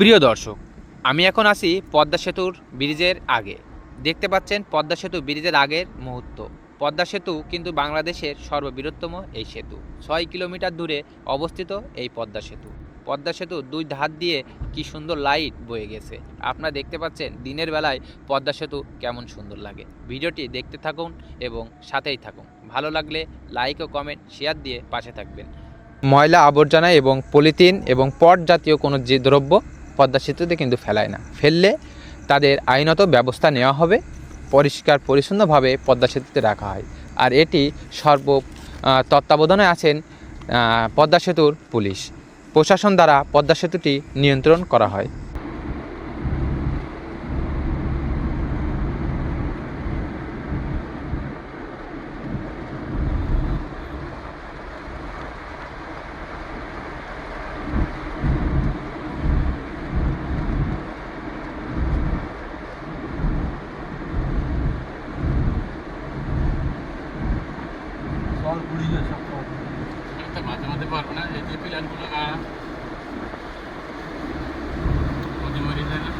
প্রিয় দর্শক, আমি এখন আছি পদ্মা সেতুর ব্রিজের আগে। দেখতে পাচ্ছেন পদ্মা সেতু ব্রিজের আগের মুহূর্ত। পদ্মা সেতু কিন্তু বাংলাদেশের সর্ববৃহত্তম এই সেতু। 6 কিলোমিটার দূরে অবস্থিত এই পদ্মা সেতু। পদ্মা সেতুর দুই ধার দিয়ে কি সুন্দর লাইট বয়ে গেছে। আপনারা দেখতে পাচ্ছেন দিনের বেলায় পদ্মা সেতু কেমন সুন্দর লাগে। ভিডিওটি দেখতে থাকুন এবং সাথেই থাকুন। ভালো লাগলে লাইক ও কমেন্ট শেয়ার দিয়ে পাশে থাকবেন। ময়লা আবর্জনা এবং পলিথিন এবং পট জাতীয় কোনো যে দ্রব্য পদ্মা সেতুতে কিন্তু ফেলায় না। ফেললে তাদের আইনত ব্যবস্থা নেওয়া হবে। পরিষ্কার পরিচ্ছন্নভাবে পদ্মা সেতুতে রাখা হয়। আর এটি তত্ত্বাবধানে আছেন পদ্মা সেতুর পুলিশ প্রশাসন দ্বারা পদ্মা সেতুটি নিয়ন্ত্রণ করা হয়। জল ঘুরিয়ে সব একটা মাঝে মাঝে পারবো না এই যে প্ল্যানগুলো নদী মরে যায় না।